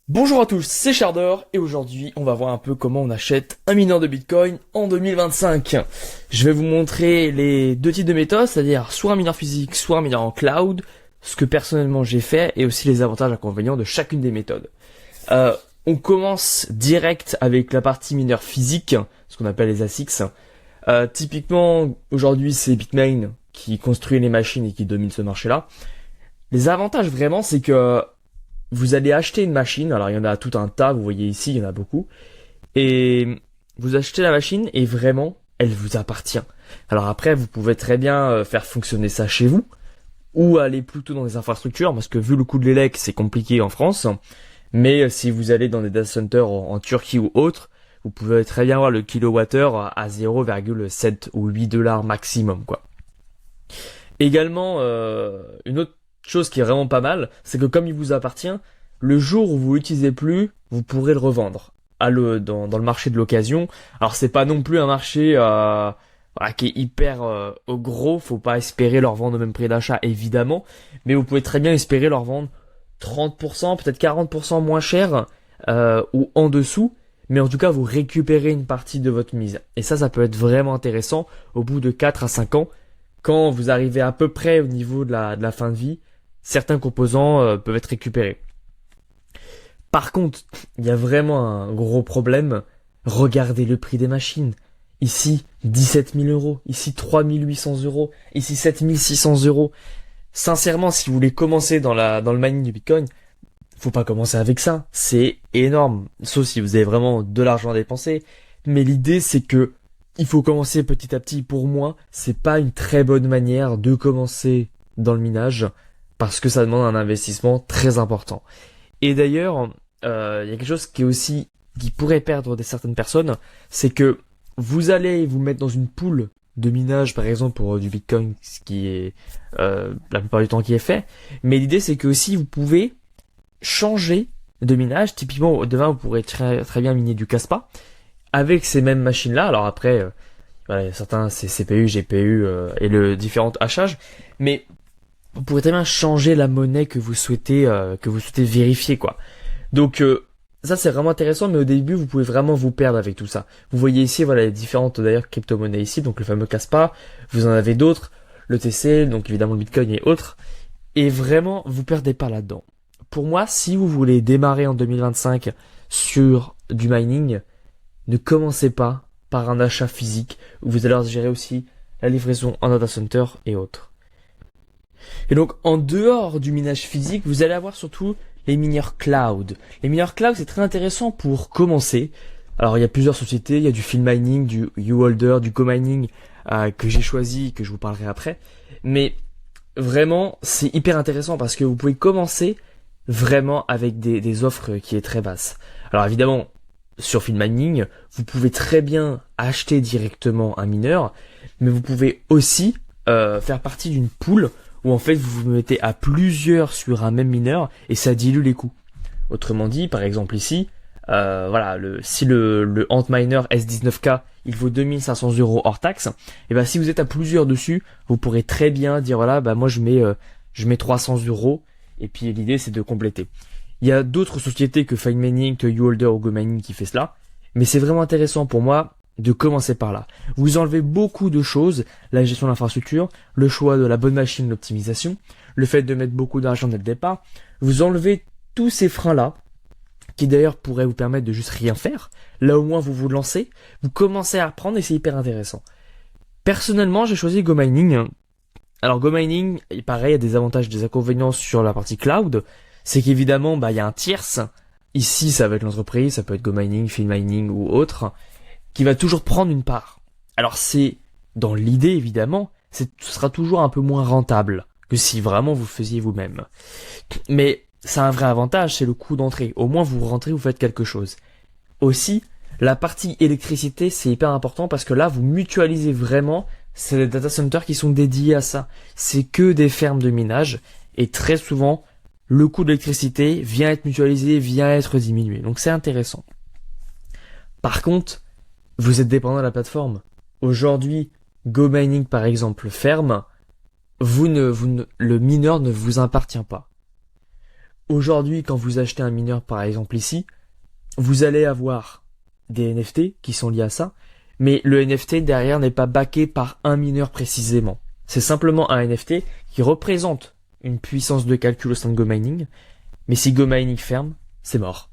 Bonjour à tous, c'est Sharder et aujourd'hui on va voir un peu comment on achète un mineur de Bitcoin en 2025. Je vais vous montrer les deux types de méthodes, c'est-à-dire soit un mineur physique, soit un mineur en cloud, ce que personnellement j'ai fait et aussi les avantages et inconvénients de chacune des méthodes. On commence direct avec la partie mineur physique, ce qu'on appelle les ASICs. Typiquement aujourd'hui c'est Bitmain qui construit les machines et qui domine ce marché-là. Les avantages vraiment c'est que vous allez acheter une machine, alors il y en a tout un tas, vous voyez ici, il y en a beaucoup, et vous achetez la machine et vraiment, elle vous appartient. Alors après, vous pouvez très bien faire fonctionner ça chez vous, ou aller plutôt dans des infrastructures, parce que vu le coût de l'élec, c'est compliqué en France, mais si vous allez dans des data centers en Turquie ou autre, vous pouvez très bien avoir le kilowattheure à 0,7 ou 8 dollars maximum, quoi. Également, une autre chose qui est vraiment pas mal, c'est que comme il vous appartient, le jour où vous l'utilisez plus, vous pourrez le revendre dans le marché de l'occasion. Alors c'est pas non plus un marché voilà, qui est hyper gros, faut pas espérer leur vendre au même prix d'achat évidemment, mais vous pouvez très bien espérer leur vendre 30%, peut-être 40% moins cher ou en dessous, mais en tout cas vous récupérez une partie de votre mise. Et ça peut être vraiment intéressant au bout de 4 à 5 ans, quand vous arrivez à peu près au niveau de la fin de vie, certains composants peuvent être récupérés. Par contre, il y a vraiment un gros problème. Regardez le prix des machines. Ici, 17 000 euros. Ici, 3 800 euros. Ici, 7 600 euros. Sincèrement, si vous voulez commencer dans le mining du Bitcoin, faut pas commencer avec ça. C'est énorme. Sauf si vous avez vraiment de l'argent à dépenser. Mais l'idée, c'est que il faut commencer petit à petit. Pour moi, c'est pas une très bonne manière de commencer dans le minage parce que ça demande un investissement très important. Et d'ailleurs, il y a quelque chose qui pourrait perdre certaines personnes, c'est que vous allez vous mettre dans une pool de minage, par exemple pour du Bitcoin, ce qui est la plupart du temps qui est fait. Mais l'idée, c'est que aussi vous pouvez changer de minage. Typiquement, demain, vous pourrez très bien miner du Caspa avec ces mêmes machines-là. Alors après, voilà, certains c'est CPU, GPU et le différent hachage, mais vous pourrez très bien changer la monnaie que vous souhaitez vérifier, quoi. Donc ça c'est vraiment intéressant, mais au début vous pouvez vraiment vous perdre avec tout ça. Vous voyez ici, voilà, les différentes d'ailleurs crypto-monnaies ici, donc le fameux Caspa, vous en avez d'autres, le TC, donc évidemment le Bitcoin et autres, et vraiment vous perdez pas là-dedans. Pour moi, si vous voulez démarrer en 2025 sur du mining, ne commencez pas par un achat physique, où vous allez gérer aussi la livraison en data center et autres. Et donc, en dehors du minage physique, vous allez avoir surtout les mineurs cloud. Les mineurs cloud, c'est très intéressant pour commencer. Alors, il y a plusieurs sociétés. Il y a du Field Mining, du Uholder, du GoMining que j'ai choisi, que je vous parlerai après. Mais vraiment, c'est hyper intéressant parce que vous pouvez commencer vraiment avec des offres qui est très basses. Alors, évidemment, sur Field Mining, vous pouvez très bien acheter directement un mineur, mais vous pouvez aussi faire partie d'une pool où en fait vous vous mettez à plusieurs sur un même mineur et ça dilue les coûts. Autrement dit, par exemple ici, voilà, si le Antminer S19K il vaut 2500 euros hors taxe, et ben si vous êtes à plusieurs dessus, vous pourrez très bien dire voilà, bah moi je mets 300 euros et puis l'idée c'est de compléter. Il y a d'autres sociétés que Field Mining, que Uholder ou GoMining qui fait cela, mais c'est vraiment intéressant pour moi de commencer par là. Vous enlevez beaucoup de choses, la gestion de l'infrastructure, le choix de la bonne machine, l'optimisation, le fait de mettre beaucoup d'argent dès le départ. Vous enlevez tous ces freins-là, qui d'ailleurs pourraient vous permettre de juste rien faire. Là au moins vous vous lancez, vous commencez à apprendre et c'est hyper intéressant. Personnellement, j'ai choisi GoMining. Alors GoMining, pareil, il y a des avantages et des inconvénients sur la partie cloud. C'est qu'évidemment, il y a un tierce. Ici, ça va être l'entreprise, ça peut être GoMining, Field Mining ou autre, qui va toujours prendre une part. Alors c'est, dans l'idée évidemment, ce sera toujours un peu moins rentable que si vraiment vous faisiez vous-même. Mais ça a un vrai avantage, c'est le coût d'entrée. Au moins vous rentrez, vous faites quelque chose. Aussi, la partie électricité, c'est hyper important parce que là, vous mutualisez vraiment, c'est les data centers qui sont dédiés à ça. C'est que des fermes de minage et très souvent, le coût de l'électricité vient être mutualisé, vient être diminué. Donc c'est intéressant. Par contre, vous êtes dépendant de la plateforme. Aujourd'hui, GoMining par exemple ferme, le mineur ne vous appartient pas. Aujourd'hui, quand vous achetez un mineur, par exemple ici, vous allez avoir des NFT qui sont liés à ça, mais le NFT derrière n'est pas backé par un mineur précisément. C'est simplement un NFT qui représente une puissance de calcul au sein de GoMining, mais si GoMining ferme, c'est mort.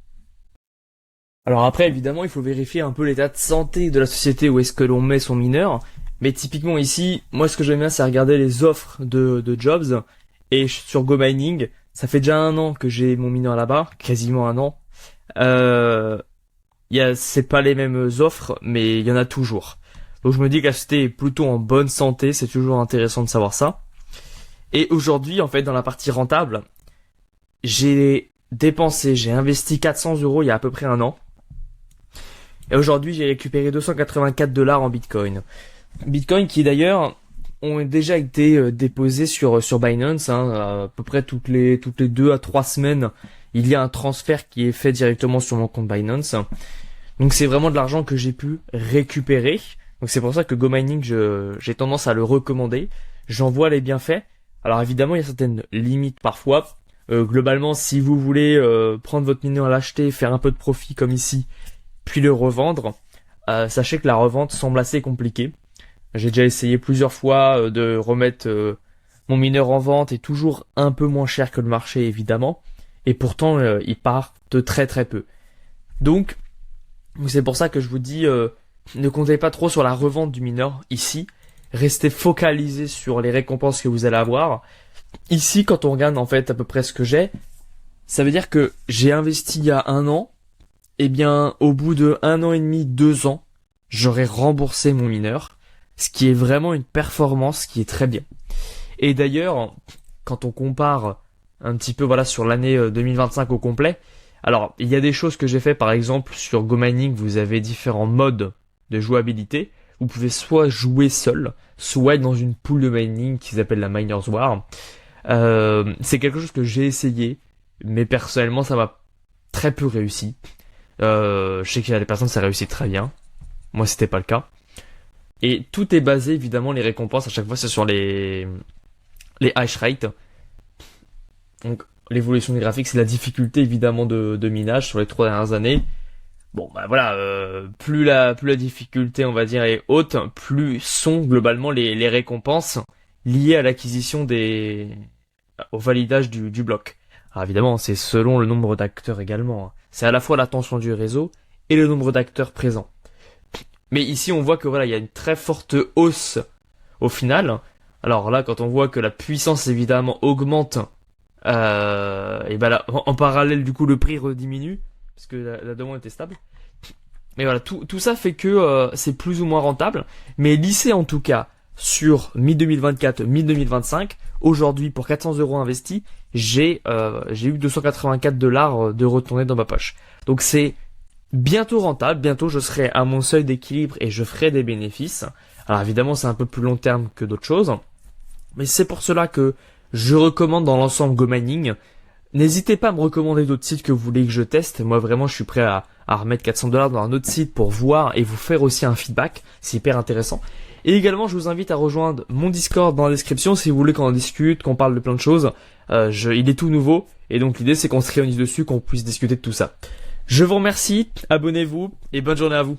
Alors après, évidemment, il faut vérifier un peu l'état de santé de la société où est-ce que l'on met son mineur, mais typiquement ici, moi ce que j'aime bien c'est regarder les offres de jobs, et sur GoMining, ça fait déjà 1 an que j'ai mon mineur là-bas, quasiment 1 an. C'est pas les mêmes offres, mais il y en a toujours. Donc je me dis que la société est plutôt en bonne santé, c'est toujours intéressant de savoir ça. Et aujourd'hui, en fait, dans la partie rentable, j'ai investi 400 euros il y a à peu près 1 an. Et aujourd'hui, j'ai récupéré 284 $ en Bitcoin. Bitcoin qui d'ailleurs ont déjà été déposés sur Binance, à peu près toutes les 2 à 3 semaines. Il y a un transfert qui est fait directement sur mon compte Binance. Donc c'est vraiment de l'argent que j'ai pu récupérer. Donc c'est pour ça que GoMining, j'ai tendance à le recommander. J'en vois les bienfaits. Alors évidemment, il y a certaines limites parfois. Globalement, si vous voulez prendre votre mineur à l'acheter, faire un peu de profit comme ici, puis le revendre, sachez que la revente semble assez compliquée. J'ai déjà essayé plusieurs fois de remettre mon mineur en vente et toujours un peu moins cher que le marché évidemment. Et pourtant, il part de très très peu. Donc c'est pour ça que je vous dis, ne comptez pas trop sur la revente du mineur ici. Restez focalisé sur les récompenses que vous allez avoir. Ici, quand on regarde en fait à peu près ce que j'ai, ça veut dire que j'ai investi il y a 1 an. Eh bien, au bout de 1 an et demi, 2 ans, j'aurai remboursé mon mineur. Ce qui est vraiment une performance qui est très bien. Et d'ailleurs, quand on compare un petit peu voilà sur l'année 2025 au complet, alors il y a des choses que j'ai fait par exemple sur GoMining, vous avez différents modes de jouabilité. Vous pouvez soit jouer seul, soit être dans une pool de mining qui s'appelle la Miners War. C'est quelque chose que j'ai essayé, mais personnellement ça m'a très peu réussi. Je sais qu'il y a des personnes ça réussit très bien. Moi c'était pas le cas. Et tout est basé évidemment, les récompenses à chaque fois c'est sur les hash rate. Donc l'évolution des graphiques c'est la difficulté évidemment de minage sur les 3 dernières années. Bon bah voilà, plus la difficulté on va dire est haute, plus sont globalement les récompenses liées à l'acquisition au validage du bloc. Alors évidemment c'est selon le nombre d'acteurs également. C'est à la fois la tension du réseau et le nombre d'acteurs présents. Mais ici on voit que voilà il y a une très forte hausse au final. Alors là quand on voit que la puissance évidemment augmente, et ben là en parallèle du coup le prix rediminue parce que la demande était stable. Mais voilà tout ça fait que c'est plus ou moins rentable. Mais lissé en tout cas sur mi-2024, mi-2025, aujourd'hui pour 400 euros investis, j'ai eu 284 $ de retournés dans ma poche. Donc c'est bientôt rentable, bientôt je serai à mon seuil d'équilibre et je ferai des bénéfices. Alors évidemment c'est un peu plus long terme que d'autres choses, mais c'est pour cela que je recommande dans l'ensemble GoMining. N'hésitez pas à me recommander d'autres sites que vous voulez que je teste. Moi vraiment je suis prêt à remettre 400 $ dans un autre site pour voir et vous faire aussi un feedback, c'est hyper intéressant. Et également je vous invite à rejoindre mon Discord dans la description si vous voulez qu'on en discute, qu'on parle de plein de choses. Il est tout nouveau et donc l'idée c'est qu'on se réunisse dessus, qu'on puisse discuter de tout ça. Je vous remercie, abonnez-vous et bonne journée à vous.